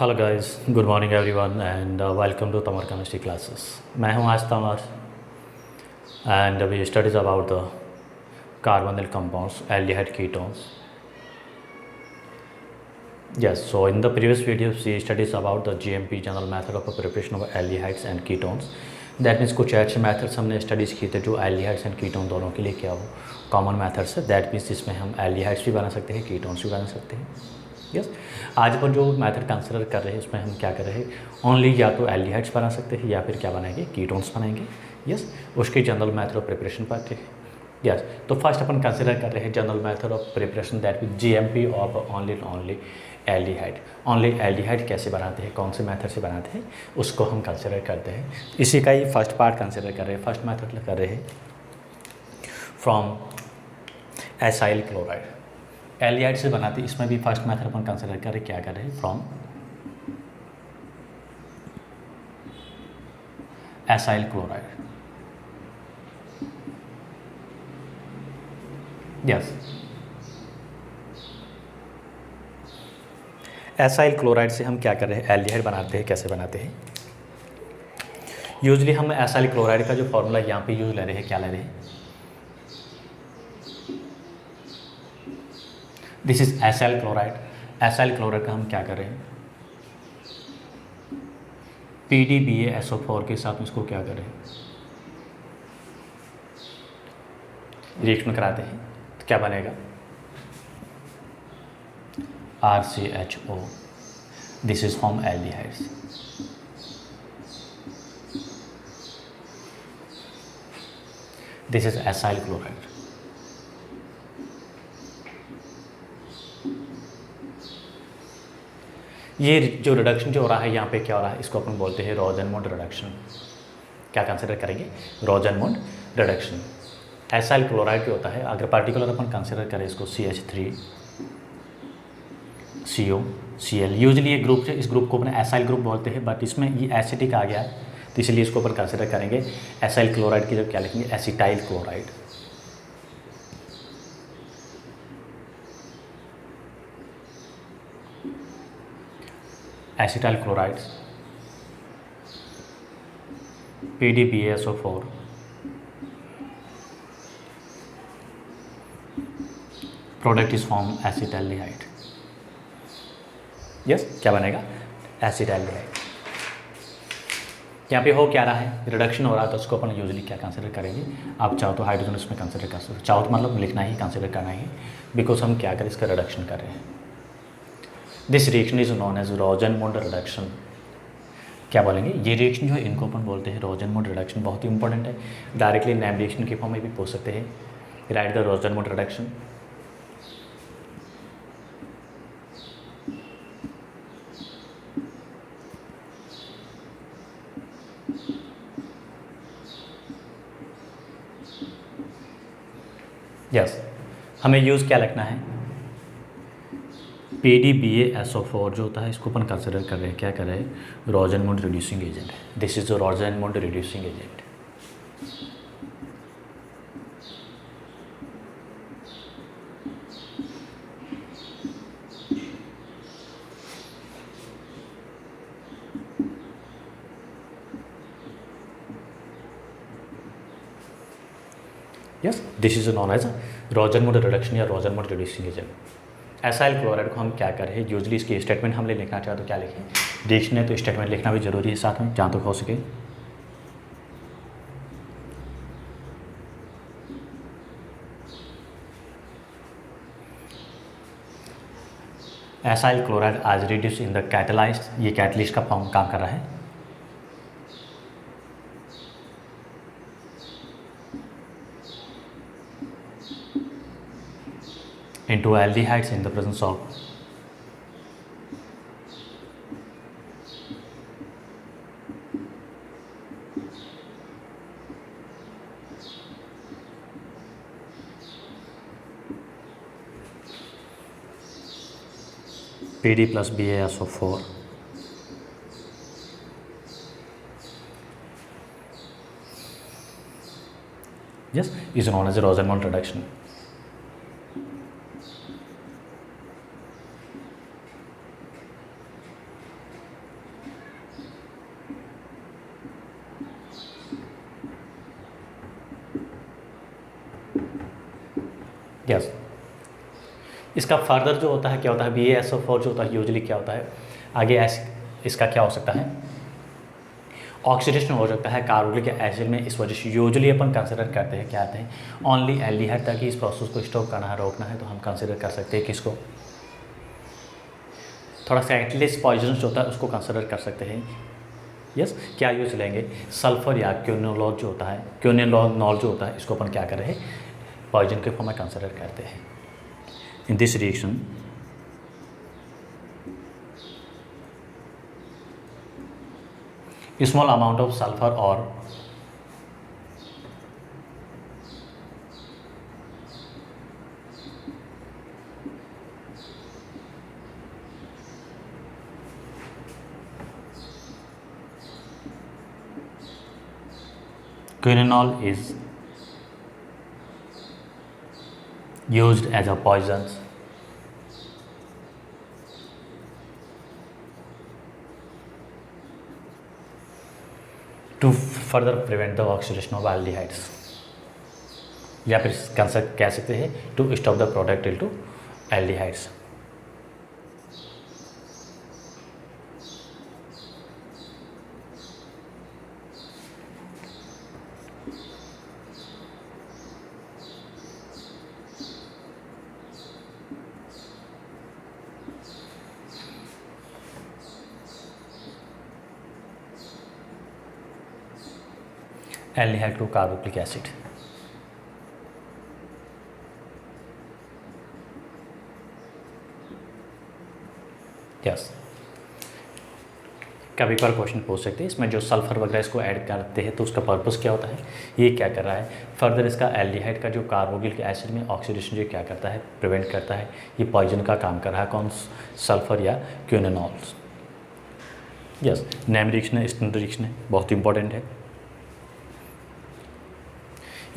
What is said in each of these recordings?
Hello guys, good morning everyone and welcome to Tamar chemistry classes. मैं हूं आज Tamar and we studies about the carbonyl compounds, aldehyde ketones. Yes, so in the previous videos we studies about the GMP general method of preparation of aldehydes and ketones. That means कुछ ऐसे methods हमने studies किए थे जो aldehydes and ketone दोनों के लिए क्या हो कॉमन मेथड्स है. दैट मीन्स जिसमें हम एल्डिहाइड्स भी बना सकते हैं, कीटोन्स भी बना सकते हैं. यस, आज अपन जो मेथड कंसिडर कर रहे हैं उसमें हम क्या कर रहे हैं, ओनली या तो एल्डिहाइड्स बना सकते हैं या फिर क्या बनाएंगे, कीटोन्स बनाएंगे. यस, उसके जनरल मेथड ऑफ प्रिपरेशन पढ़ते हैं. यस, तो फर्स्ट अपन कंसिडर कर रहे हैं general method of preparation, that mean GMP of only aldehyde. Only aldehyde कैसे बनाते हैं, कौन से मेथड से बनाते हैं, उसको हम कंसिडर करते हैं. इसी का ही फर्स्ट पार्ट कंसिडर कर रहे हैं. फर्स्ट मेथड कर रहे हैं फ्रॉम एसाइल क्लोराइड. एल्डिहाइड से बनाते हैं, इसमें भी फर्स्ट मेथड अपन कंसिडर कर रहे हैं. क्या कर रहे हैं, from acyl chloride. Yes, acyl chloride से हम क्या कर रहे हैं, एल्डिहाइड बनाते हैं. कैसे बनाते हैं, यूजली हम एसाइल क्लोराइड का जो फॉर्मूला यहाँ पे यूज ले रहे हैं, क्या ले रहे हैं, this is acyl chloride. Acyl chloride का हम क्या कर रहे हैं, PdBaSO4 के साथ इसको क्या कर रहे हैं, रिएक्शन कराते हैं. तो क्या बनेगा, RCHO. This is from aldehydes. This is acyl chloride. ये जो रिडक्शन जो हो रहा है यहाँ पे क्या हो रहा है, इसको अपन बोलते हैं रोजनमोड रिडक्शन. क्या कंसिडर करेंगे, रोजनमोड रिडक्शन. एसाइल क्लोराइड जो होता है, अगर पर्टिकुलर अपन कंसिडर करें इसको CH3COCl. यूजली ये ग्रुप इस ग्रुप को अपन एसाइल ग्रुप बोलते हैं, बट इसमें ये एसिटिक आ गया तो इसलिए इसको अपन कंसिडर करेंगे एसाइल क्लोराइड की जब क्या लिखेंगे, acetyl chloride. Acetyl chloride, PdBaSO4, product is form acetaldehyde. Yes, क्या बनेगा, एसिटाल्डिहाइड. यहाँ पे हो क्या रहा है, रिडक्शन हो रहा है, तो उसको अपन यूजली क्या कंसिडर करेंगे, आप चाहो तो हाइड्रोजन इसमें कंसिडर कर सकते हो, चाहो तो मतलब लिखना ही, कंसिडर करना ही, बिकॉज हम क्या करें, इसका रिडक्शन कर रहे हैं. This reaction is known as Rosenmund reduction. क्या बोलेंगे, ये रिएक्शन जो है इनको अपन बोलते हैं रोजनमोड रिडक्शन. बहुत ही इंपॉर्टेंट है, डायरेक्टली नेम रिएक्शन के फॉर्म में भी पूछ सकते हैं. Right the Rosenmund reduction. Yes, हमें यूज़ क्या लिखना है, PdBaSO4 जो होता है इसको अपन कंसिडर कर रहे हैं, क्या कर रहे हैं, Rosenmund reducing agent. This is the Rosenmund reducing agent. Yes, this is known as Rosenmund reduction या Rosenmund reducing agent. Acyl chloride को हम क्या करें, यूजली इसकी स्टेटमेंट हम लिखना चाहे तो क्या लिखें, रिएक्शन है तो स्टेटमेंट लिखना भी जरूरी है साथ में, जहाँ तक हो सके. एसाइल क्लोराइड आज रिड्यूस इन द कैटलाइस्ट. ये कैटलिस्ट का फॉर्म काम कर रहा है. into aldehydes in the presence of PD plus BaSO4. Yes, is known as a Rosenmund reduction. Yes, इसका फर्दर जो होता है क्या होता है, BaSO4 जो होता है यूजली क्या होता है आगे इसका क्या हो सकता है, ऑक्सीडेशन हो सकता है कार्बोक्सिलिक एसिड में। इस वजह से यूजली अपन कंसिडर करते हैं क्या आते हैं ओनली एल्डिहाइड, ताकि इस प्रोसेस को स्टॉप करना है, रोकना है, तो हम कंसिडर कर सकते हैं किसको, थोड़ा सा एटलीस्ट पॉइजन जो होता है उसको कंसिडर कर सकते हैं। यस, क्या यूज लेंगे, सल्फर या क्यूनोलॉल जो होता है, क्यूनोलॉल जो होता है इसको अपन क्या कर रहे हैं पॉइजन के फॉर्म में कंसिडर करते हैं। इन this reaction small amount of sulfur or quinol is used as a poison to further prevent the oxidation of aldehydes, या फिर कह सकते हैं to stop the product into aldehydes. Aldehyde to carboxylic acid. Yes, कभी पर question पूछ सकते हैं इसमें जो सल्फर वगैरह इसको ऐड करते हैं तो उसका पर्पस क्या होता है, ये क्या कर रहा है फर्दर, इसका एल्डिहाइड का जो कार्बोक्सिलिक एसिड में ऑक्सीडेशन जो क्या करता है प्रिवेंट करता है, ये पॉइजन का काम कर रहा है कौन, सल्फर या क्यूनोलॉल्स। यस, नेम रिएक्शन है, स्टैंडर्ड रिएक्शन है, बहुत इंपॉर्टेंट है।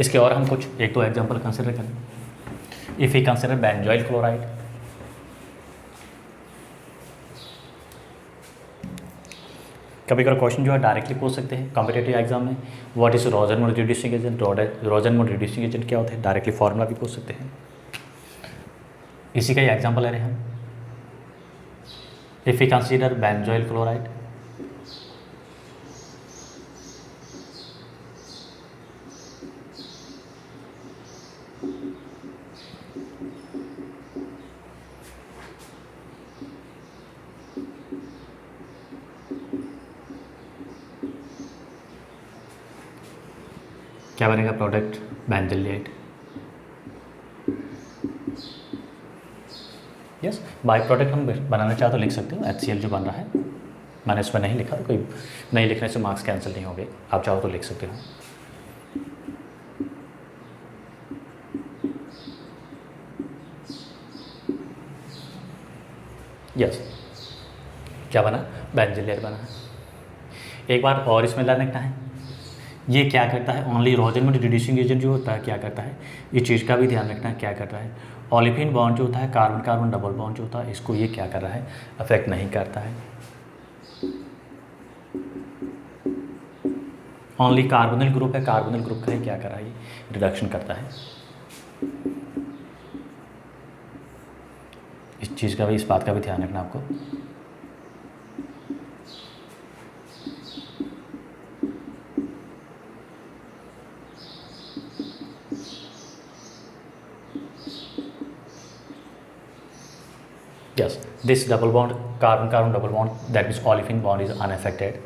इसके और हम कुछ एक दो एग्जांपल कंसिडर करें। If you consider benzoyl chloride, कभी कभी क्वेश्चन जो है डायरेक्टली पूछ सकते हैं कॉम्पिटिटिव एग्जाम में, what is Rosenmund reducing agent, Rosenmund reducing agent क्या होते हैं, डायरेक्टली फॉर्मूला भी पूछ सकते हैं। इसी का ही एग्जांपल ले रहे हैं हम। If you consider benzoyl chloride, क्या बनेगा प्रोडक्ट बेंजोलेट। यस, बाई प्रोडक्ट हम बनाना चाहो तो लिख सकते हो HCl जो बन रहा है, मैंने इसमें नहीं लिखा तो कोई नहीं लिखने से मार्क्स कैंसिल नहीं हो गए, आप चाहो तो लिख सकते हो। यस, क्या बना, बेंजोलेट बना। एक बार और इसमें ध्यान रखना है, ये क्या करता है ओनली रोजनमोड रिड्यूसिंग एजेंट जो होता है क्या करता है, ये चीज़ का भी ध्यान रखना है क्या करता है, ओलिफिन बॉन्ड जो होता है कार्बन कार्बन डबल बॉन्ड जो होता है इसको ये क्या कर रहा है अफेक्ट नहीं करता है, ओनली कार्बोनिल ग्रुप है, कार्बोनिल ग्रुप का ही क्या कर रहा है ये रिडक्शन करता है। इस चीज़ का भी, इस बात का भी ध्यान रखना आपको। Yes, this double bond, carbon-carbon double bond, that means olefin bond is unaffected.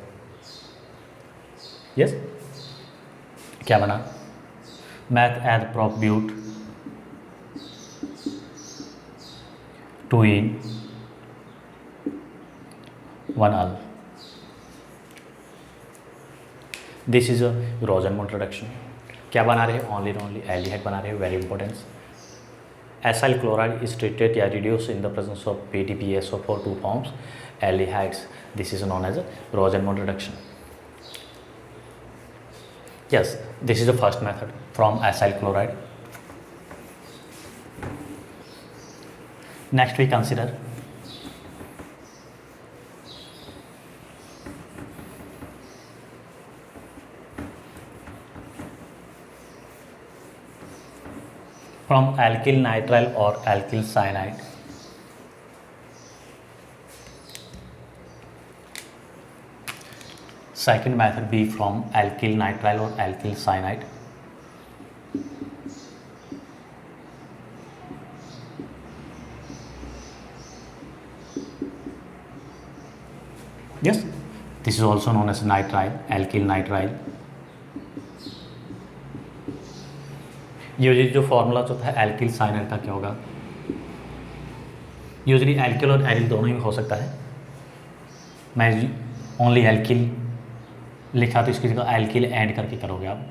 Yes, क्या बना, meth add prop but 2 in 1 al. This is a Rosenmund reduction. क्या बना रहे हैं, only aldehyde बना रहे हैं, very important. Acyl chloride is treated या reduced in the presence of PDPSO4 to forms aldehydes. This is known as a Rosenmund reduction. Yes, this is the first method from acyl chloride. Next we consider from alkyl nitrile और alkyl cyanide. Second method B from alkyl nitrile और alkyl cyanide. Yes, this is also known as nitrile, alkyl nitrile। Usually जो formula जो था alkyl cyanide का क्या होगा, usually alkyl और aryl दोनों ही हो सकता है। मैं ओनली एल्किल लिखा तो इसकी जगह एल्किल एंड करके करोगे आप,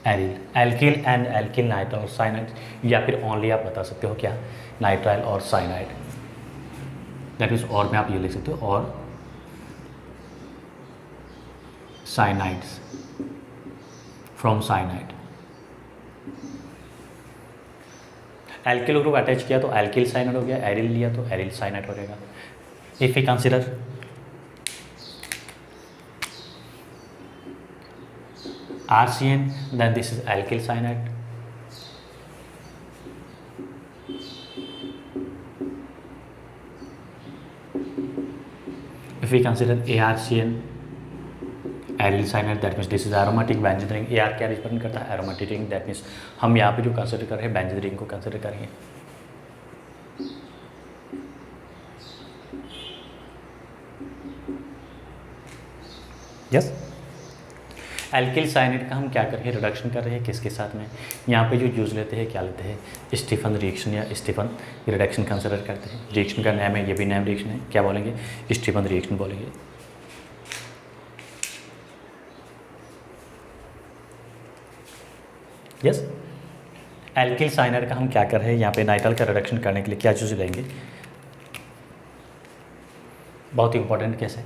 aryl, alkyl and alkyl nitrile और साइनाइड, या फिर ओनली आप बता सकते हो क्या, नाइट्राइल और साइनाइड। दैट मीन्स और में आप ये लिख सकते हो और cyanides from cyanide. Alkyl group attach किया तो एल्किल साइनाइड हो गया, एरिल लिया तो एरिल साइनाइड हो जाएगा। If you consider RCN, then this is alkyl cyanide। If we consider ARCN, aryl cyanide, that means this is aromatic benzene ring। AR क्या represent करता है, aromatic ring। that means हम यहाँ पे जो कंसिडर कर रहे हैं बेंजीन रिंग को कंसिडर करेंगे। यस, एल्किल साइनाइड का हम क्या कर रहे हैं, रिडक्शन कर रहे हैं किसके साथ में, यहाँ पे जो यूज़ लेते हैं क्या लेते हैं, स्टीफन रिएक्शन या स्टीफन रिडक्शन कंसिडर करते हैं। रिएक्शन का नाम है, ये भी नाम रिएक्शन है, क्या बोलेंगे, स्टीफन रिएक्शन बोलेंगे। यस, एल्किल साइनाइड का हम क्या कर रहे हैं, यहाँ पे नाइट्राइल का रिडक्शन करने के लिए क्या चीज़ लेंगे, बहुत ही इंपॉर्टेंट केस है,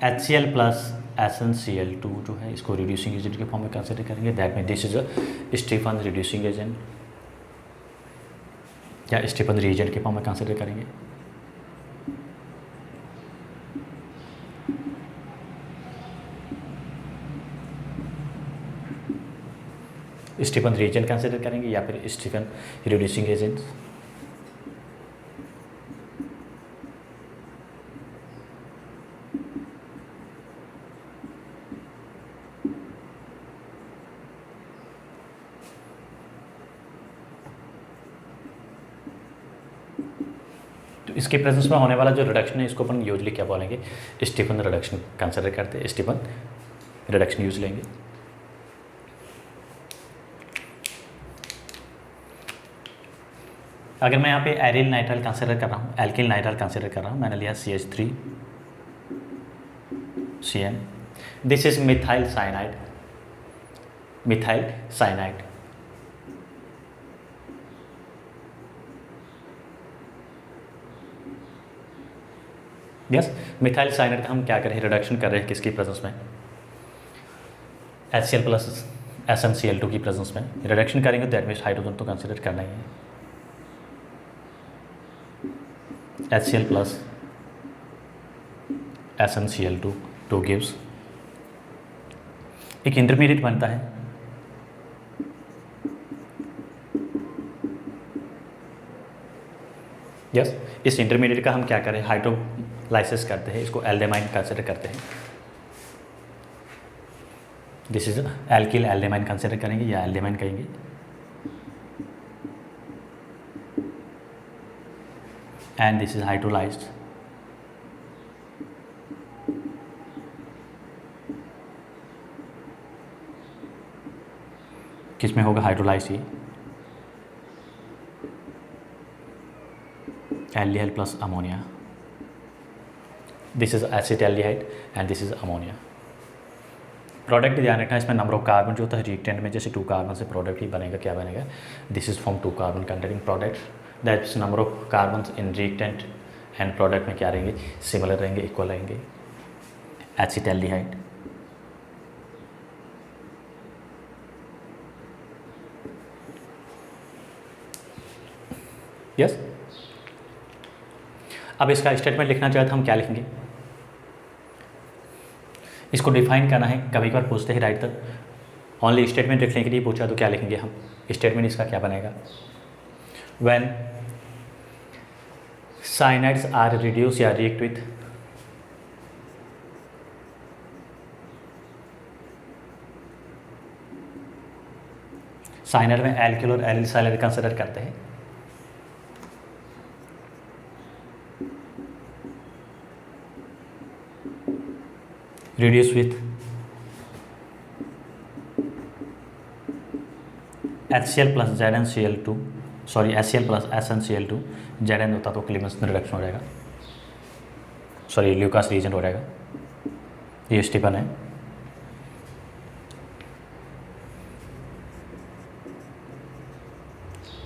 HCl प्लस SnCl2 जो है इसको रिड्यूसिंग एजेंट के फॉर्म में कंसिडर करेंगे। That mean this is a Stephen reducing agent या स्टीफन रिएजेंट के फॉर्म में कंसिडर करेंगे। स्टीफन रिएजेंट कंसिडर करेंगे या फिर स्टीफन रिड्यूसिंग एजेंट। इसके प्रेजेंस में होने वाला जो रिडक्शन है इसको अपन यूजली क्या बोलेंगे, स्टीफन रिडक्शन कंसिडर करते हैं, स्टीफन रिडक्शन यूज लेंगे। अगर मैं यहाँ पे एरिल नाइट्राइल कंसिडर कर रहा हूँ, एल्किल नाइट्राइल कंसिडर कर रहा हूँ, मैंने लिया CH3CN, this is methyl cyanide, methyl cyanide. Yes, methyl cyanide का हम क्या कर रहे हैं, रिडक्शन कर रहे हैं किसकी प्रेजेंस में, HCl प्लस SnCl2 की प्रेजेंस में रिडक्शन करेंगे। दैट मीन्स हाइड्रोजन तो कंसिडर करना ही है, HCl plus SnCl2 two gives एक इंटरमीडिएट बनता है। यस, इस इंटरमीडिएट का हम क्या करें, हाइड्रोलाइसिस करते हैं, इसको एल्डेमाइन कंसिडर करते हैं। दिस इज एल्किल एल्डेमाइन कंसिडर करेंगे या एल्डेमाइन कहेंगे। एंड दिस इज हाइड्रोलाइज्ड, किसमें होगा हाइड्रोलाइज्ड, ये aldehyde plus ammonia. This is acetaldehyde and this is ammonia. Product ध्यान रखना, इसमें नंबर ऑफ कार्बन जो होता है रिएक्टेंट में, जैसे 2 कार्बन से प्रोडक्ट ही बनेगा, क्या बनेगा, this is from 2 carbon containing product. That's number of carbon in reactant and product में क्या रहेंगे, सिमिलर रहेंगे, इक्वल रहेंगे। Acetaldehyde, yes. अब इसका स्टेटमेंट लिखना चाहे तो हम क्या लिखेंगे, इसको डिफाइन करना है। कभी कभार पूछते हैं राइट द ओनली स्टेटमेंट लिखने के लिए पूछा तो क्या लिखेंगे हम, स्टेटमेंट इसका क्या बनेगा, व्हेन साइनाइड्स आर रिड्यूस या रिएक्ट विथ साइनाइड में एल्किल और एलिल साइनाइड कंसिडर करते हैं। Reduce with HCl plus ZnCl2, sorry HCl plus SnCl2, Zn होता तो क्लीवेंस रिडक्शन हो जाएगा, सॉरी ल्यूकास रीजन हो जाएगा। ये स्टीफन है।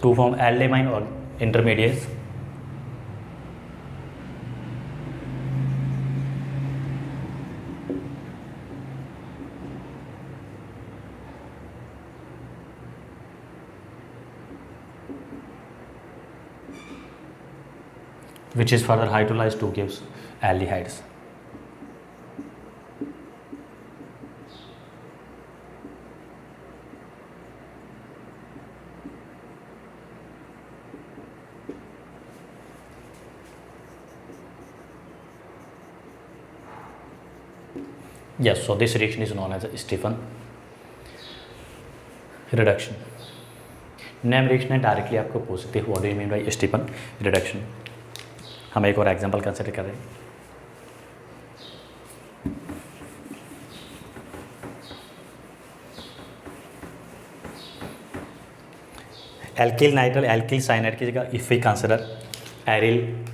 टू फॉर्म एल्डेमाइन और intermediates, which is further hydrolyzed to gives aldehydes. Yes, so this reaction is known as a Stephan reduction. Name reaction है, डायरेक्टली आपको पूछ सकते हैं what do you mean by Stephen reduction. हम एक और एग्जांपल कंसिडर कर रहे हैं। एल्किल नाइट्राइल एल्किल साइनाइड की जगह if we consider aryl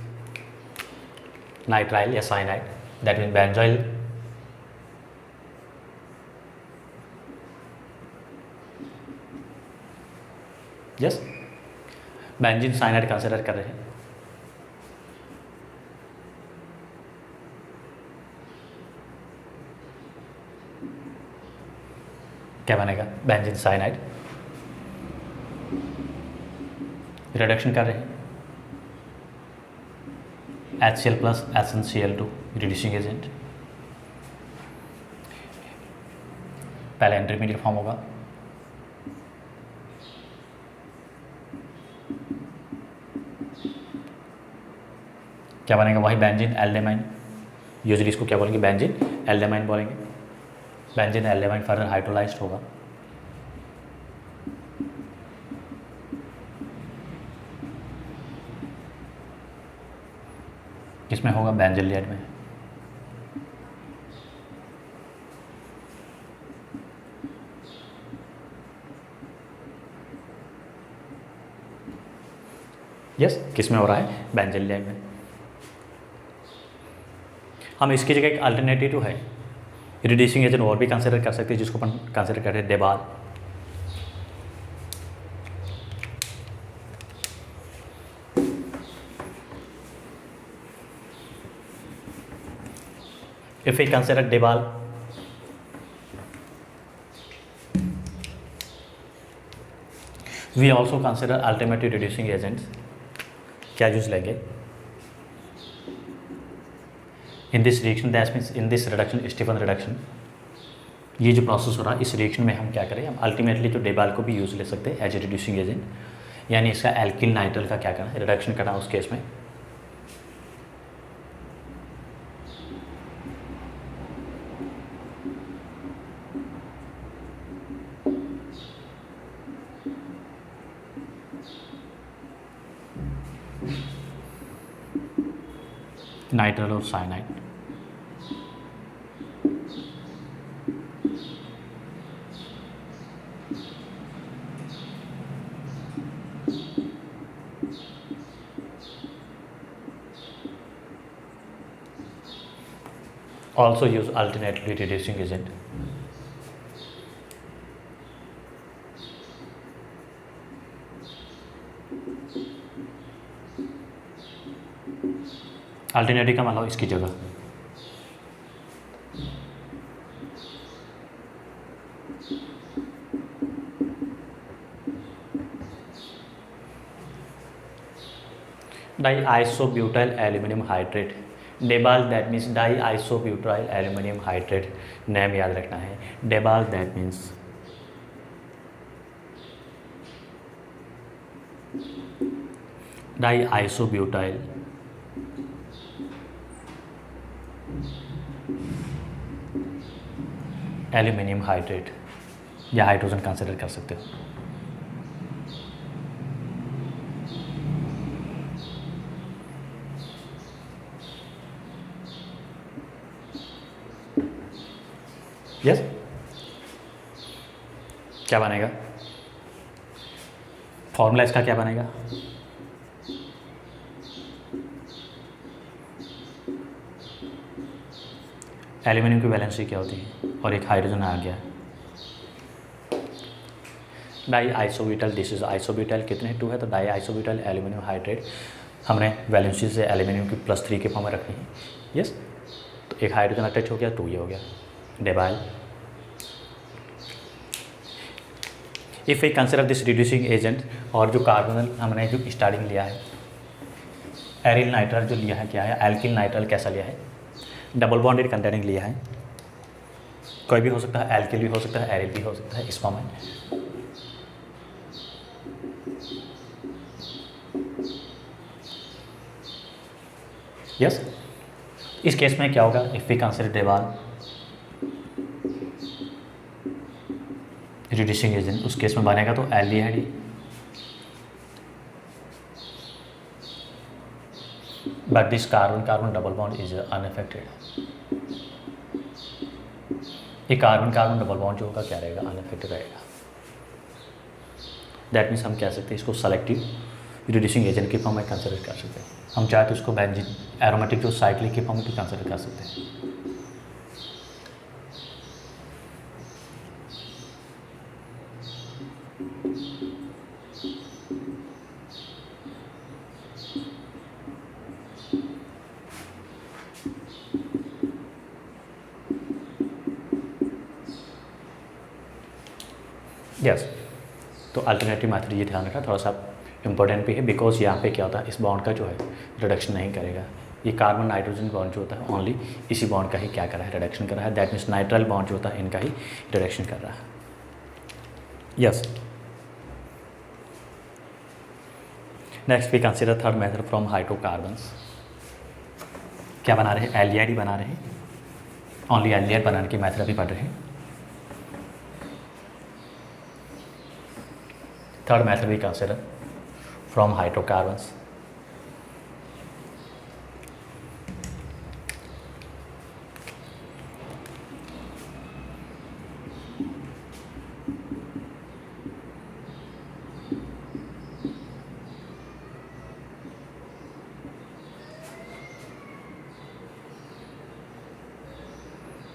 nitrile या cyanide, that mean benzoyl yes benzene cyanide consider कर रहे हैं। क्या बनेगा, बेंजीन साइनाइड रिडक्शन कर रहे हैं, HCl plus SnCl2 reducing agent, पहले इंटरमीडिएट फॉर्म होगा, क्या बनेगा वही बेंजीन एल्डेमाइन, यूजुअली इसको क्या बोलेंगे बेंजीन एल्डेमाइन बोलेंगे। बेंजीन एल्डेमाइन फर्दर हाइड्रोलाइज्ड होगा, किसमें होगा बेंजोइलेट में। यस किसमें हो रहा है बेंजोइलेट में। हम इसकी जगह एक अल्टरनेटिव है रिड्यूसिंग एजेंट और भी कंसिडर कर सकते हैं, जिसको अपन कंसिडर कर रहे हैं डेबाल। If we consider Debal, we also consider alternative reducing agents। क्या यूज लेंगे in this reaction, that means in this reduction Stephen reduction. ये जो प्रोसेस हो रहा है इस रिएक्शन में हम क्या करें, हम अल्टीमेटली जो डेबाल को भी यूज ले सकते हैं एज ए रिड्यूसिंग एजेंट, यानी इसका एल्किल नाइट्राइल का क्या करना है रिडक्शन करना उस केस में। नाइट्राइल और cyanide, also use alternately reducing agent। Alternative का मतलब इसकी जगह diisobutyl aluminium hydrate DIBAL, that means diisobutyl aluminium hydrate. Name याद रखना है DIBAL, that means diisobutyl aluminium hydrate या हाइड्रोजन कंसिडर कर सकते हो। यस क्या बनेगा, फॉर्मूला इसका क्या बनेगा, एल्यूमिनियम की वैलेंसी क्या होती है और एक हाइड्रोजन आ गया, die isobutyl, this is isobutyl कितने 2 है, तो डाई आइसोब्यूटाइल एल्यूमिनियम हाइड्रेट हमने वैलेंसी से एल्यूमिनियम की +3 के फॉर्म में रखनी है। यस तो एक हाइड्रोजन अटैच हो गया, 2 ये हो गया DIBAL. If we consider this reducing agent, और जो कार्बोनल हमने जो स्टार्टिंग लिया है एरिल नाइट्राइल जो लिया है क्या है, एल्किल नाइट्राइल कैसा लिया है, डबल बॉन्डेड कंटेनिंग लिया है, कोई भी हो सकता है, एल्किल भी हो सकता है, एरिल भी हो सकता है इस फॉर्म में। यस इस केस में क्या होगा, if we consider DIBAL reducing agent, उस केस में बनेगा तो एल्डिहाइड ही, but this carbon carbon double bond is unaffected. ये कार्बन कार्बन डबल बॉन्ड जो होगा क्या रहेगा, अनअफेक्टेड रहेगा। दैट मीन्स हम कह सकते हैं इसको सेलेक्टिव रिड्यूसिंग एजेंट के फॉर्म में कंसिडर कर सकते हैं। हम चाहे तो इसको बेंजीन एरोमेटिक जो साइक्लिक के फॉर्म में भी कंसिडर कर सकते हैं। यस तो अल्टरनेटिव मेथड ये ध्यान रखना थोड़ा सा इंपॉर्टेंट भी है, बिकॉज यहाँ पे क्या होता है इस बॉन्ड का जो है रिडक्शन नहीं करेगा। ये कार्बन नाइट्रोजन बॉन्ड जो होता है ओनली इसी बॉन्ड का ही क्या कर रहा है, रिडक्शन कर रहा है। दैट मीन्स नाइट्राइल बॉन्ड जो होता है इनका ही रिडक्शन कर रहा है। Yes next we consider third method from hydrocarbons. क्या बना रहे हैं, एल्डिहाइड ही बना रहे हैं, ओनली एल्डिहाइड बनाने की मेथड अभी पढ़ रहे हैं। Third method we consider from hydrocarbons.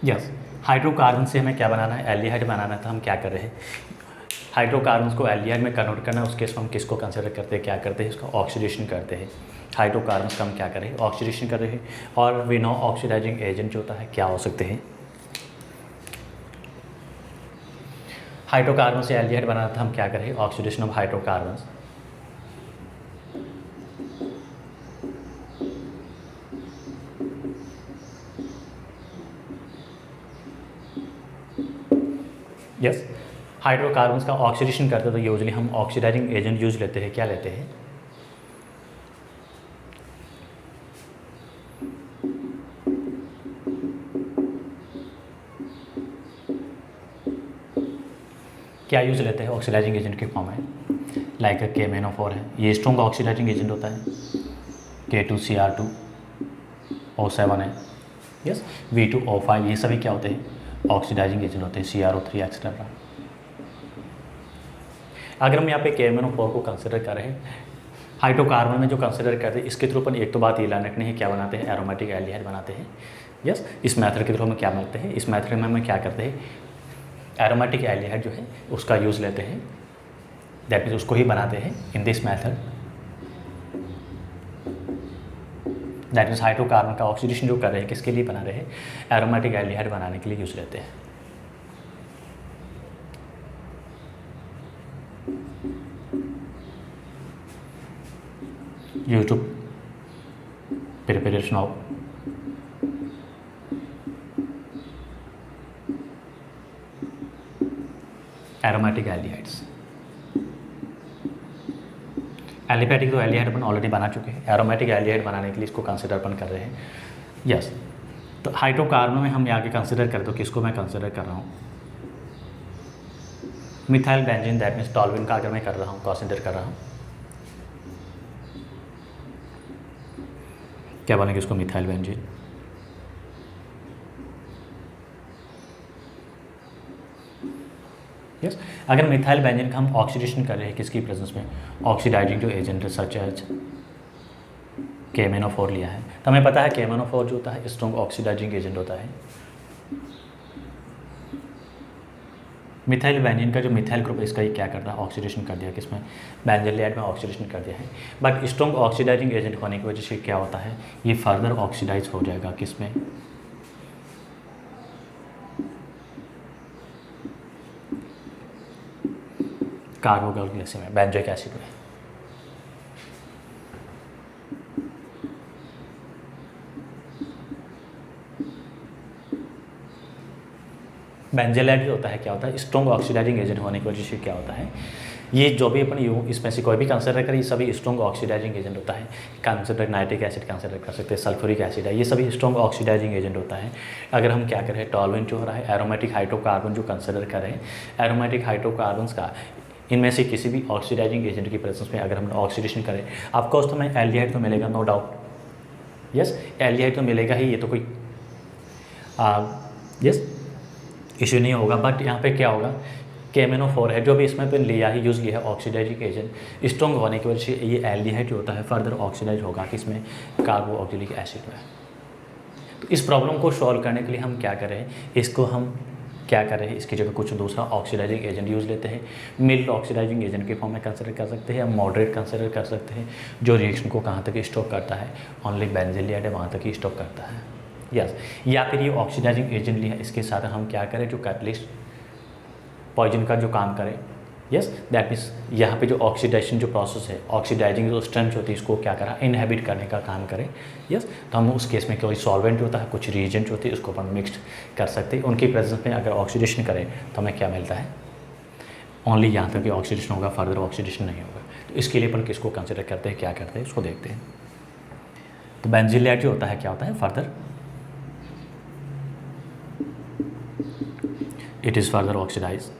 Yes hydrocarbon से हमें क्या बनाना है, एल्डिहाइड बनाना है। तो हम क्या कर रहे हैं, हाइड्रोकार्बन्स को एल्डिहाइड में कन्वर्ट करना है। उस केस में हम किसको कंसिडर करते हैं, क्या करते हैं, इसका ऑक्सीडेशन करते हैं। हाइड्रोकार्बन्स का हम क्या कर रहे हैं, ऑक्सीडेशन कर रहे हैं। और वी नो ऑक्सीडाइजिंग एजेंट जो होता है क्या हो सकते हैं, हाइड्रोकार्बन से एल्डिहाइड बनाना था, हम क्या कर रहे हैं, oxidation of hydrocarbons. Yes hydrocarbons का ऑक्सीडेशन करते हैं तो यूजली हम ऑक्सीडाइजिंग एजेंट यूज लेते हैं, क्या लेते हैं, क्या यूज लेते हैं ऑक्सीडाइजिंग एजेंट के फॉर्म में, लाइक KMnO4 है, ये स्ट्रॉन्ग ऑक्सीडाइजिंग एजेंट होता है। K2Cr2O7 है, यस V2O5, ये सभी क्या होते हैं, ऑक्सीडाइजिंग एजेंट होते हैं, CrO3 एक्सेट्रा। अगर हम यहाँ पे KMnO4 को कंसिडर कर रहे हैं, हाइड्रोकार्बन में जो कंसिडर करते हैं, इसके थ्रू अपन एक तो बात ये ध्यान रखनी है, क्या बनाते हैं, एरोमेटिक एल्डिहाइड बनाते हैं। यस इस मेथड के थ्रू हम क्या बनाते हैं, इस मेथड में हम क्या करते हैं, एरोमेटिक एल्डिहाइड जो है उसका यूज़ लेते हैं। दैट मीन्स उसको ही बनाते हैं in this method. That means hydrocarbon का ऑक्सीडेशन जो कर रहे हैं किसके लिए बना रहे हैं, एरोमेटिक एल्डिहाइड बनाने के लिए यूज़ लेते हैं। Use to preparation of aromatic aldehydes aliphatic तो एल्डिहाइड अपन ऑलरेडी बना चुके हैं, एरोमेटिक एल्डिहाइड बनाने के लिए इसको कंसिडर अपन कर रहे हैं। यस, तो हाइड्रोकार्बन में हम आगे कंसिडर करें तो किसको मैं कंसिडर कर रहा हूँ, मिथाइल बेंजीन, दैट मीन्स टॉल्विन का अगर मैं कर रहा हूँ, कंसिडर कर रहा हूँ, क्या बनेगा इसको, मिथाइल बेंजीन। यस, अगर मिथाइल बेंजीन का हम ऑक्सीडेशन कर रहे हैं किसकी प्रेजेंस में, ऑक्सीडाइजिंग जो एजेंट है सच एज KMnO4 लिया है, तो हमें पता है KMnO4 जो होता है स्ट्रॉन्ग ऑक्सीडाइजिंग एजेंट होता है। मिथाइल बेंजीन का जो मिथाइल ग्रुप है इसका ये क्या करता है, ऑक्सीडेशन कर दिया किसमें, बेंजोलेट में ऑक्सीडेशन कर दिया है। बट स्ट्रॉन्ग ऑक्सीडाइजिंग एजेंट होने की वजह से क्या होता है, ये फर्दर ऑक्सीडाइज हो जाएगा किसमें, कार्बोक्सिलिक एसिड में, बेंजोइक एसिड में। बेंजोलेट जो होता है क्या होता है, स्ट्रॉन्ग ऑक्सीडाइजिंग एजेंट होने की वजह से क्या होता है, ये जो भी अपन इसमें से कोई भी कंसिडर करें, ये सभी स्ट्रॉन्ग ऑक्सीडाइजिंग एजेंट होता है। कंसिडर नाइट्रिक एसिड कंसिडर कर सकते हैं, सल्फ्यूरिक एसिड है, ये सभी स्ट्रॉन्ग ऑक्सीडाइजिंग एजेंट होता है। अगर हम क्या करें, टॉल्विन जो हो रहा है, एरोमेटिक हाइड्रोकार्बन जो कंसिडर करें, एरोमेटिक हाइड्रोकार्बन्स का इनमें से किसी भी ऑक्सीडाइजिंग एजेंट की प्रेजेंस में अगर हम ऑक्सीडेशन करें, आपको तो हमें एल्डिहाइड तो मिलेगा, नो डाउट। यस, एल्डिहाइड तो मिलेगा ही, ये तो कोई यस इश्यू नहीं होगा। बट यहाँ पे क्या होगा, KMnO4 है जो भी इसमें पे लिया ही यूज़ किया है ऑक्सीडाइजिंग एजेंट, स्ट्रॉन्ग होने की वजह से ये एल्डिहाइड जो होता है फर्दर ऑक्सीडाइज होगा किसमें, कार्बोक्सिलिक एसिड में। तो इस प्रॉब्लम को सॉल्व करने के लिए हम क्या करें, इसको हम क्या कर रहे हैं, इसकी जगह कुछ दूसरा ऑक्सीडाइजिंग एजेंट यूज़ लेते हैं। मिल्ड ऑक्सीडाइजिंग एजेंट के फॉर्म में कंसिडर कर सकते हैं या मॉडरेट कंसिडर कर सकते हैं, जो रिएक्शन को कहाँ तक स्टॉप करता है, ओनली बेंजोलेट है वहाँ तक ही स्टॉप करता है। यस, या फिर ये ऑक्सीडाइजिंग एजेंट लिया, इसके साथ हम क्या करें, जो कैटलिस्ट पॉइजन का जो काम करें, यस दैट मीन्स यहाँ पे जो ऑक्सीडेशन जो प्रोसेस है, ऑक्सीडाइजिंग जो स्ट्रेंथ होती है, इसको क्या करा, इनहेबिट करने का काम करें। यस, तो हम उस केस में कोई सॉल्वेंट होता है, कुछ रिएजेंट होती है, उसको अपन मिक्स कर सकते हैं। उनकी प्रेजेंस में अगर ऑक्सीडेशन करें तो हमें क्या मिलता है, ओनली यहाँ तक कि ऑक्सीडेशन होगा, फर्दर ऑक्सीडेशन नहीं होगा। तो इसके लिए अपन किसको कंसिडर करते हैं, क्या करते हैं, उसको देखते हैं। तो बेंजोलेट जो होता है क्या होता है, further it is further oxidized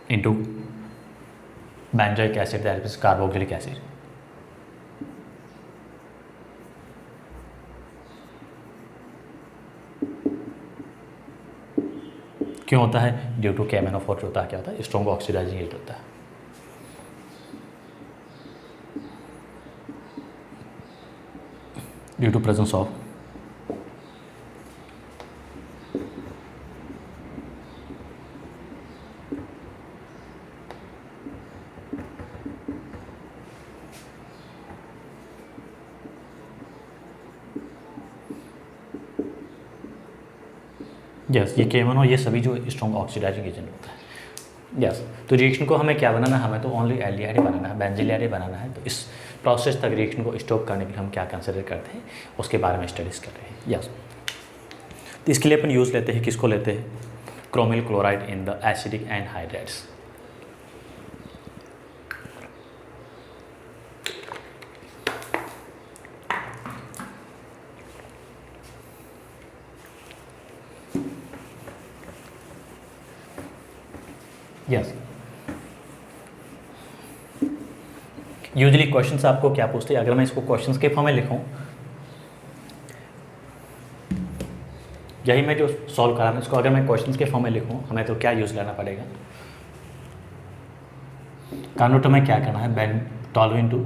into benzoic acid, that is carboxylic acid। क्यों होता है, ड्यू टू KMnO4 जो होता है क्या होता है, स्ट्रॉन्ग ऑक्सीडाइजिंग एजेंट होता है। Due to presence of yes, ये KMnO, ये सभी जो स्ट्रॉन्ग ऑक्सीडाइजिंग एजेंट होता है। यस, तो रिएक्शन को हमें क्या बनाना है, हमें तो ओनली एल्डिहाइड बनाना है, बेंजोलेट बनाना है। तो इस प्रोसेस तक रिएक्शन को स्टॉप करने के लिए हम क्या कंसिडर करते हैं, उसके बारे में स्टडीज़ कर रहे हैं। यस, तो इसके लिए अपन यूज़ लेते हैं, किसको लेते हैं, chromyl chloride in the acidic anhydrides. Yes, usually questions आपको क्या पूछते हैं, अगर मैं इसको क्वेश्चंस के फॉर्म में लिखूं, यही मैं जो सॉल्व करा रहा हूँ इसको अगर मैं क्वेश्चंस के फॉर्म में लिखूं, हमें तो क्या यूज़ लेना पड़ेगा, कन्वर्ट में क्या करना है, बेन टॉल्विन टू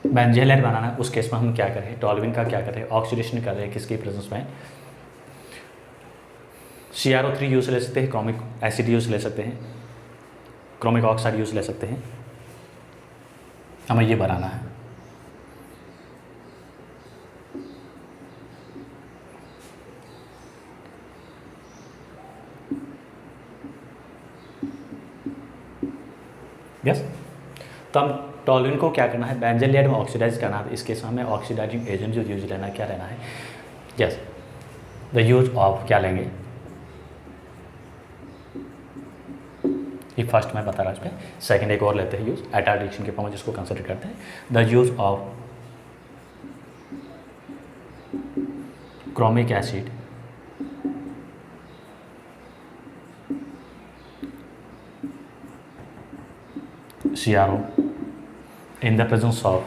बेंजोलेट बनाना है। उस केस में हम क्या करें, टॉल्विन का क्या करें, ऑक्सीडेशन कर रहे हैं किसकी प्रेजेंस में, CrO3 यूज़ ले सकते हैं, क्रोमिक एसिड यूज़ ले सकते हैं, क्रोमिक ऑक्साइड यूज़ ले सकते हैं, हमें ये बनाना है। यस, तो हम टॉलुइन को क्या करना है, बेंजोइलेट में ऑक्सीडाइज करना है। इसके सामने ऑक्सीडाइजिंग एजेंट जो यूज लेना है, क्या लेना है, यस द यूज ऑफ, क्या लेंगे, ये फर्स्ट मैं बता रहा हूँ, इसमें सेकंड एक और लेते हैं यूज, एटाइल रिएक्शन के फॉर्म में जिसको कंसिडर करते हैं, the use of chromic acid CRO in the presence of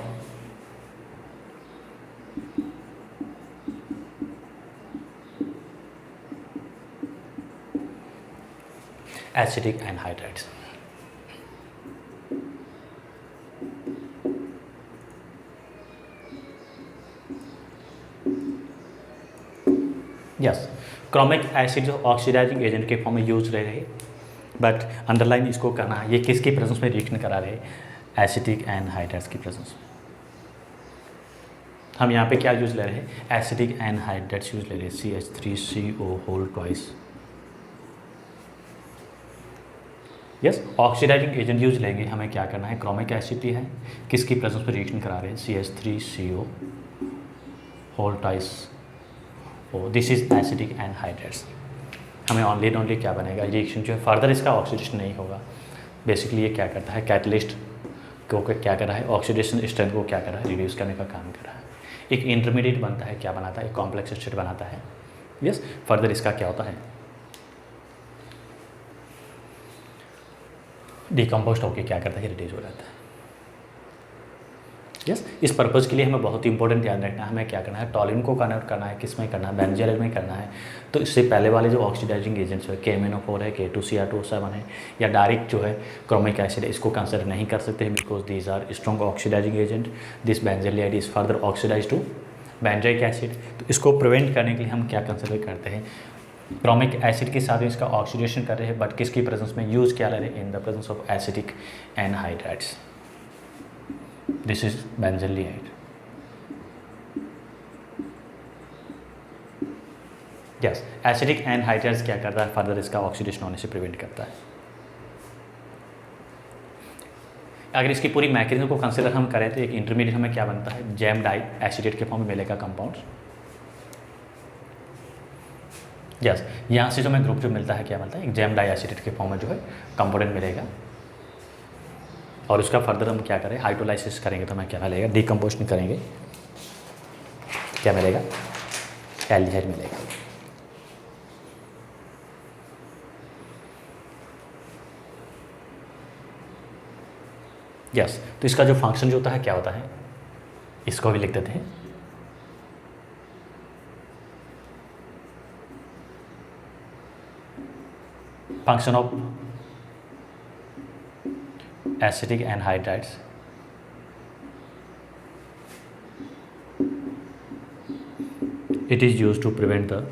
acidic anhydrides. Yes, chromic acid जो ऑक्सीडाइजिंग एजेंट के फॉर्म में यूज रह रहे, बट अंडरलाइन इसको करना है, ये किसकी प्रेजेंस में रिएक्शन करा रहे, एसिडिक एनहाइड्राइड्स की प्रेजेंस में। हम यहाँ पे क्या यूज ले रहे हैं, एसिडिक एनहाइड्राइड्स यूज ले रहे हैं, CH3CO whole twice. Yes, oxidising agent use लेंगे, हमें क्या करना है, क्रोमिक एसिड है, किसकी प्रेजेंस में रिएक्शन करा रहे हैं, CH3CO whole twice, this is acidic anhydrides. हमें ओनली क्या बनेगा, रिएक्शन जो है फर्दर इसका ऑक्सीडेशन नहीं होगा। बेसिकली ये क्या करता है, कैटलिस्ट को क्या कर रहा है, ऑक्सीडेशन स्ट्रेंथ को क्या कर रहा है, रिड्यूस करने का काम कर रहा है। एक इंटरमीडिएट बनता है, क्या बनाता है, एक कॉम्प्लेक्स स्टेट बनाता है। यस, फर्दर इसका क्या होता है, डिकम्पोस्ट होकर क्या करता है, रिड्यूस हो जाता है। यस, इस पर्पज़ के लिए हमें बहुत ही इंपॉर्टेंट ध्यान रखना है, हमें क्या करना है, टॉलिन को कन्वर्ट करना है, किस में करना है, बेंजोइल में करना है। तो इससे पहले वाले जो ऑक्सीडाइजिंग एजेंट्स है, KMnO4 है, K2Cr2O7 है, या डायरेक्ट जो है क्रोमिक एसिड है, इसको कंसिडर नहीं कर सकते हैं, because these are strong oxidising agent. This benzoylate is further oxidise to benzoic acid. तो इसको प्रिवेंट करने के लिए हम क्या कंसिडर करते हैं, क्रोमिक एसिड के साथ इसका ऑक्सीडेशन कर रहे हैं, बट किसकी प्रेजेंस में, यूज़ क्या ले रहे हैं, in the presence of acidic anhydrides. This is benzoylate. Yes, acidic anhydrides क्या करता है, फर्दर इसका ऑक्सीडेशन होने से प्रिवेंट करता है। अगर इसकी पूरी मैकेनिज्म को कंसिडर हम करें तो एक इंटरमीडिएट हमें क्या बनता है, जैम डाई एसिडेट के फॉर्म में मिलेगा कंपाउंड। यस, यहाँ से जो हमें ग्रुप जो मिलता है, क्या मिलता है, एक जैम डाई एसिडेट के फॉर्म में जो है कंपाउंड मिलेगा, और उसका फर्दर हम क्या करें, हाइड्रोलाइसिस करेंगे तो हमें क्या मिलेगा, डिकम्पोजिशन करेंगे, क्या मिलेगा, एल्डिहाइड मिलेगा। यस, तो इसका जो फंक्शन जो होता है क्या होता है, इसको भी लिख देते हैं, function of acidic anhydrides it is used to prevent the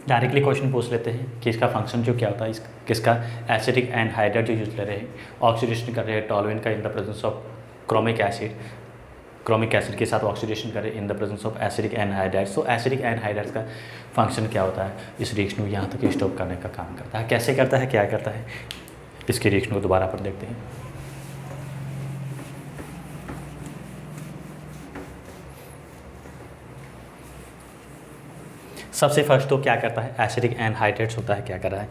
directly question पूछ लेते हैं कि इसका फंक्शन जो क्या होता है, किसका, एसिडिक एनहाइड्राइड जो यूज ले रहे हैं, ऑक्सीडेशन कर रहे हैं टॉलुइन का इन the presence of chromic acid के साथ ऑक्सीडेशन कर रहे हैं in the presence of acidic anhydrides. तो एसिडिक एनहाइड्राइड्स का फंक्शन क्या होता है, इस रिएक्शन को यहाँ तक स्टॉप करने का काम करता है। कैसे करता है, क्या करता है, इसके रिएक्शन को दोबारा पर देखते हैं। सबसे फर्स्ट तो क्या करता है, एसिडिक एनहाइड्राइड्स होता है, क्या कर रहा है,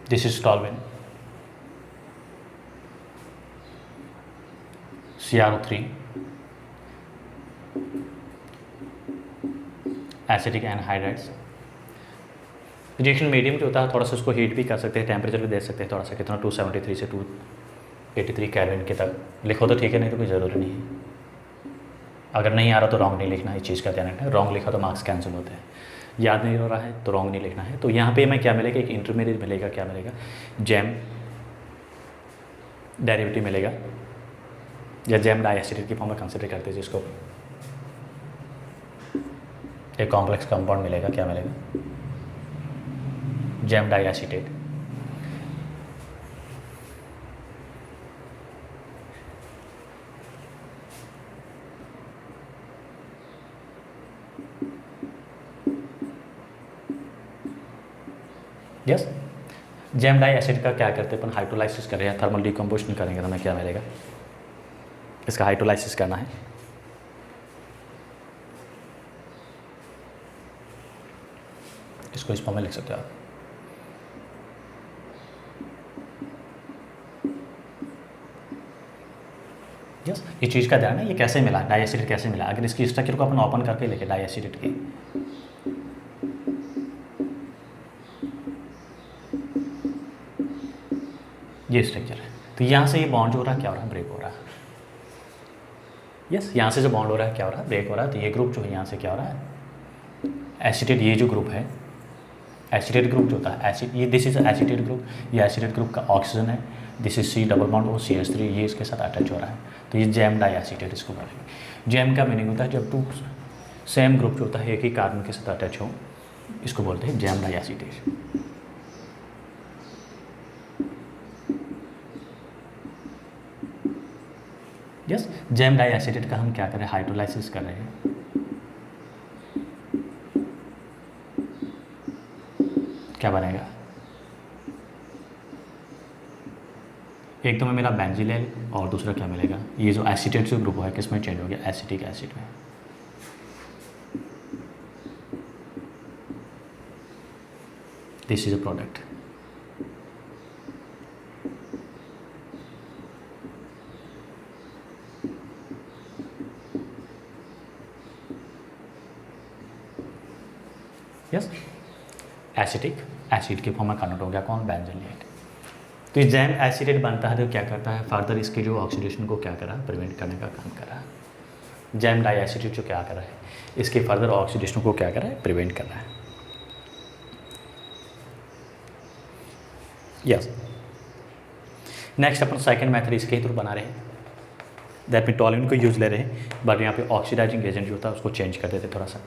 this is toluene, CrO3 acidic anhydrides. Reaction medium जो होता है, थोड़ा सा उसको हीट भी कर सकते हैं, टेम्परेचर भी दे सकते हैं थोड़ा सा, कितना 273 से 83 केल्विन के तक लिखो तो ठीक है, नहीं तो कोई ज़रूरी नहीं है। अगर नहीं आ रहा तो रॉन्ग नहीं लिखना है, इस चीज़ का ध्यान रखना है। रॉन्ग लिखा तो मार्क्स कैंसिल होते हैं। याद नहीं हो रहा है तो रॉन्ग नहीं लिखना है। तो यहाँ पे हमें क्या मिलेगा, एक इंटरमीडिएट मिलेगा, क्या मिलेगा, जैम डेरिवेटिव मिलेगा, या जैम डाइएसिटेट की फॉर्म में कंसिडर करते हैं जिसको। एक कॉम्प्लेक्स कंपाउंड मिलेगा, क्या मिलेगा, gem diacetate. Yes, gem di acid का क्या करते हैं अपन, हाइड्रोलाइसिस कर रहे हैं, थर्मल डिकम्पोजिशन करेंगे तो हमें क्या मिलेगा, इसका हाइड्रोलाइसिस करना है। इसको इस फॉर्म में लिख सकते हो आप। यस, ये चीज़ का ध्यान है, ये कैसे मिला, डाई एसिड कैसे मिला। अगर इसकी स्ट्रक्चर को अपन ओपन करके लिखे डाई एसिड की, ये स्ट्रक्चर है, तो यहाँ से ये बॉन्ड जो हो रहा है क्या हो रहा है, ब्रेक हो रहा है। यस, यहाँ से जो बॉन्ड हो रहा है क्या हो रहा है, ब्रेक हो रहा है। तो ये ग्रुप जो है यहाँ से क्या हो रहा है, एसिटेट, ये जो ग्रुप है एसिटेट ग्रुप जो होता है एसिड, ये दिस इज एसिटेट ग्रुप, ये एसिटेट ग्रुप का ऑक्सीजन है, this is C double bond और CH3, ये इसके साथ अटैच हो रहा है। तो ये जैम डाई एसिटेट इसको बोलेंगे। जैम का मीनिंग होता है जब टू सेम ग्रुप जो होता है एक ही कार्बन के साथ अटैच हो, इसको बोलते हैं gem diacetate. Yes, gem diacetate का हम क्या करें, हाइड्रोलाइसिस कर रहे हैं। क्या बनेगा, एक तो में मेरा बेंजीलेल और दूसरा क्या मिलेगा, ये जो एसिटेट जो ग्रुप है किस में चेंज हो गया, एसिटिक एसिड में। This is a product. Yes, acetic acid के फॉर्म में कन्वर्ट हो गया कौन, बेंजीलेट। तो ये जैम एसिडेट बनता है तो क्या करता है, फर्दर इसके जो ऑक्सीडेशन को क्या करा, प्रिवेंट करने का काम करा। जैम डाई एसिडेट जो क्या कर रहा है, इसके फर्दर ऑक्सीडेशन को क्या कर रहा है, प्रिवेंट कर रहा है। यस, नेक्स्ट अपन सेकंड मेथड इसके ही थ्रू बना रहे हैं, दैट मीन टॉल्यूइन को यूज़ ले रहे हैं, बट यहाँ पे ऑक्सीडाइजिंग एजेंट जो होता है उसको चेंज कर देते थोड़ा सा।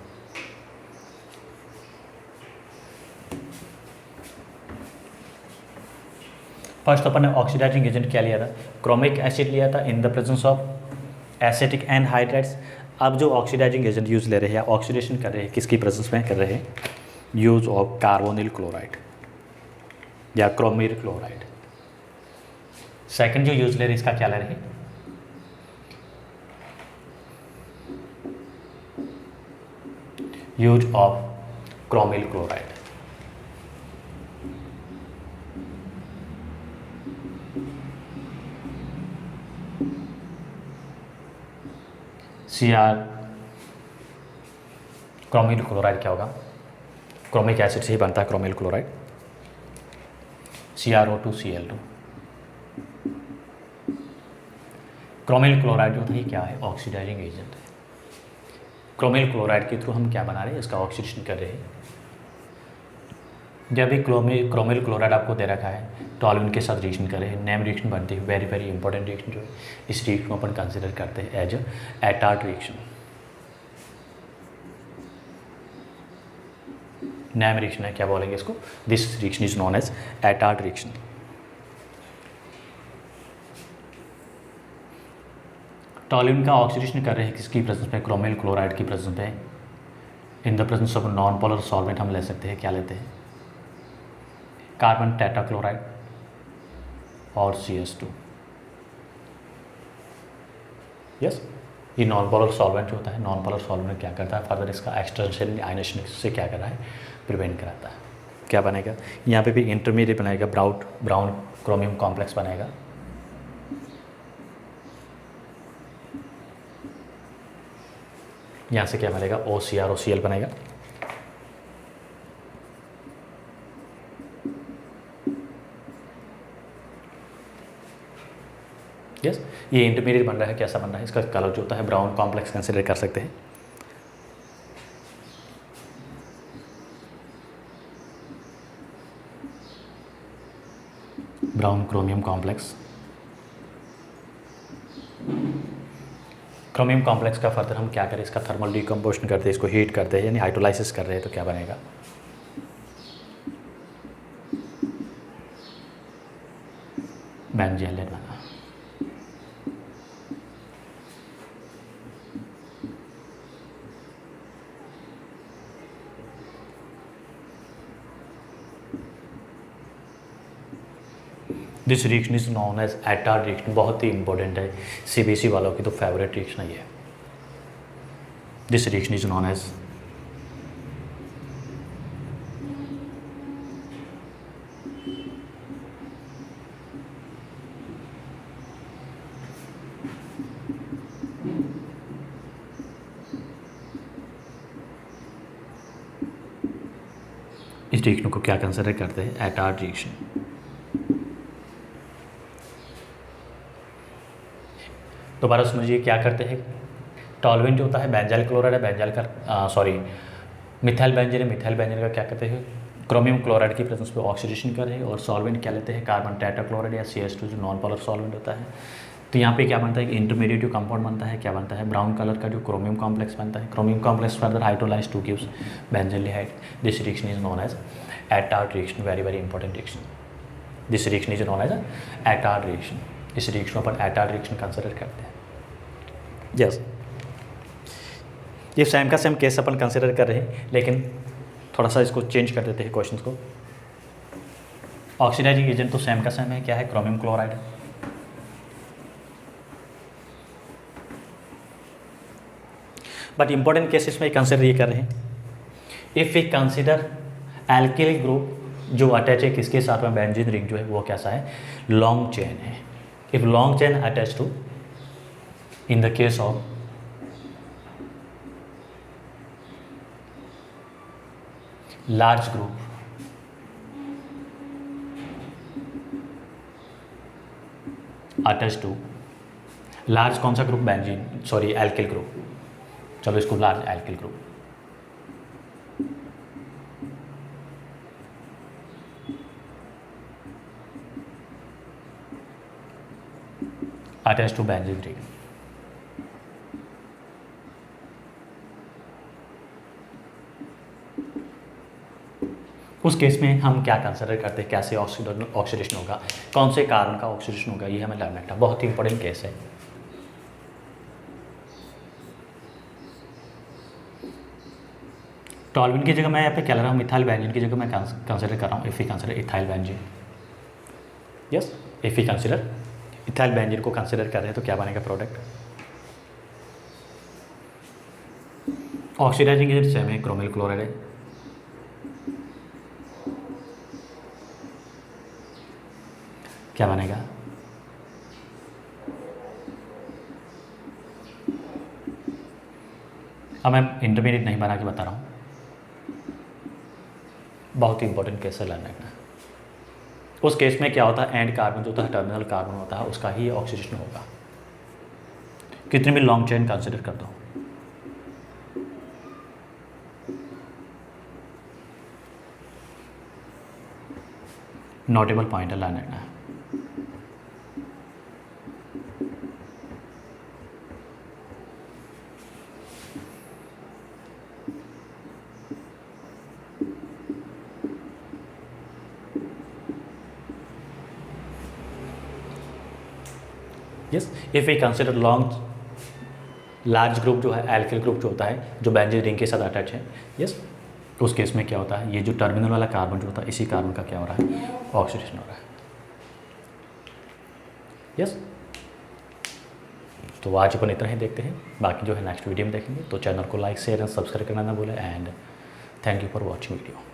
फर्स्ट अपन ने ऑक्सीडाइजिंग एजेंट क्या लिया था, क्रोमिक एसिड लिया था इन the presence of acetic anhydrides. अब जो ऑक्सीडाइजिंग एजेंट यूज़ ले रहे हैं या ऑक्सीडेशन कर रहे हैं, किसकी प्रेजेंस में कर रहे हैं, यूज ऑफ कार्बोनिल क्लोराइड या क्रोमिल क्लोराइड। सेकंड जो यूज ले रहे हैं इसका क्या ले रहे हैं, use of chromyl chloride. Cr chromyl chloride क्या होगा, क्रोमिक एसिड से ही बनता है chromyl chloride, CrO2Cl2। Chromyl chloride जो था ये क्या है, ऑक्सीडाइजिंग एजेंट है। क्रोमिल क्लोराइड के थ्रू हम क्या बना रहे हैं, इसका ऑक्सीडेशन कर रहे हैं। जब भी क्रोमिल क्लोराइड आपको दे रखा है, टॉल्यूइन के साथ रिएक्शन कर रहे हैं, नेम रिएक्शन बनती है, वेरी वेरी इंपॉर्टेंट रिएक्शन जो है, इस रिएक्शन को अपन कंसिडर करते हैं as Etard reaction. Name reaction है, क्या बोलेंगे इसको, this reaction is known as Etard reaction. Toluene का ऑक्सीडेशन कर रहे हैं किसकी प्रेजेंस में, क्रोमिल क्लोराइड की प्रेजेंस में, इन the presence of non polar solvent हम ले सकते हैं, क्या लेते हैं, कार्बन टेट्राक्लोराइड और CH2। यस, ये नॉन पोलर सॉल्वेंट जो होता है, नॉन पोलर सॉल्वेंट क्या करता है, फर्दर इसका एक्सटेंशन आयनेशन से क्या कर रहा है, प्रिवेंट कराता है। क्या बनेगा, यहाँ पे भी इंटरमीडिएट बनेगा, ब्राउन क्रोमियम कॉम्प्लेक्स बनेगा। यहाँ से क्या बनेगा, OCrOCl बनेगा। यस, ये इंटरमीडिएट बन रहा है, कैसा बन रहा है, इसका कलर जो होता है ब्राउन कॉम्प्लेक्स कंसिडर कर सकते हैं। Brown chromium complex. Chromium complex का फर्दर हम क्या करें, इसका थर्मल डिकम्पोजिशन करते हैं, इसको हीट करते हैं, यानी हाइड्रोलाइसिस कर रहे हैं, तो क्या बनेगा, बेंजीन लेड बना। This reaction is known as Etard reaction, बहुत ही इंपॉर्टेंट है, सीबीएसई वालों की तो फेवरेट रिएक्शन है ये। This reaction is known as इस रिएक्शन को क्या कंसिडर करते हैं, एटार्ड रिएक्शन। दोबारा समझिए क्या करते हैं, टॉलुएंट जो होता है बेंजाइल क्लोराइड है, बेंजाइल का सॉरी मिथाइल बेंजीन है, मिथाइल बेंजीन का क्या कहते हैं, क्रोमियम क्लोराइड की प्रेजेंस पे ऑक्सीडेशन कर रहे हैं, और सॉल्वेंट क्या लेते हैं, कार्बन टेट्राक्लोराइड या CH2 जो नॉन पोलर सॉल्वेंट होता है। तो यहाँ पे क्या बनता है कि इंटरमीडिएट जो कंपाउंड बनता है, क्या बनता है, ब्राउन कलर का जो क्रोमियम कॉम्प्लेक्स बनता है, chromium complex further hydrolyse to gives benzene. This reaction is known as Etard reaction, very very important reaction. This reaction is known as Etard reaction. इस रिएक्शन पर एटार्ड रिएक्शन कंसिडर करते हैं। Yes, ये same का same case अपन consider कर रहे हैं, लेकिन थोड़ा सा इसको चेंज कर देते हैं क्वेश्चंस को। ऑक्सीडाइजिंग एजेंट तो सेम का सेम है, क्या है, chromium chloride. But important cases में कंसिडर ये कर रहे हैं, if we consider alkyl group जो अटैच है किसके साथ में, बेंजीन रिंग जो है वो कैसा है, लॉन्ग चेन है। If long chain attach to, in the case of large group, attached to large कौन सा group, benzene sorry alkyl group, चलो इसको large alkyl group, attach to benzene ring. उस केस में हम क्या कंसिडर करते हैं, कैसे ऑक्सीडेशन होगा, कौन से कार्बन का ऑक्सीडेशन होगा, ये हमें लर्न करना, बहुत ही इंपॉर्टेंट केस है। टॉलुएंट की जगह मैं यहाँ पे क्या ले रहा हूँ, मिथाइल बेंजीन की जगह मैं कंसिडर कर रहा हूँ, if we consider ethyl benzene. Yes, if we consider ethyl benzene को कंसिडर कर रहे हैं तो क्या बनेगा प्रोडक्ट, ऑक्सीडाइजिंग एजेंट सेम है, क्रोमिल क्लोराइड है, क्या बनेगा, अब मैं इंटरमीडिएट नहीं बना के बता रहा हूँ, बहुत ही इंपॉर्टेंट केस है लर्न करना। उस केस में क्या होता है, एंड कार्बन जो होता है, टर्मिनल कार्बन होता है, उसका ही ऑक्सीडेशन होगा, कितनी भी लॉन्ग चेन कंसिडर कर दो। नोटेबल पॉइंट है लर्न करना। Yes, if we consider long large group जो है, एल्किल ग्रुप जो होता है, जो बेंजीन रिंग के साथ अटैच है, यस, उस केस में क्या होता है, ये जो टर्मिनल वाला कार्बन जो होता है, इसी कार्बन का क्या हो रहा है, ऑक्सीडेशन हो रहा है। यस, तो आज अपन इतना ही देखते हैं, बाकी जो है नेक्स्ट वीडियो में देखेंगे। तो चैनल को लाइक शेयर एंड सब्सक्राइब करना ना भूलें, and thank you for watching video.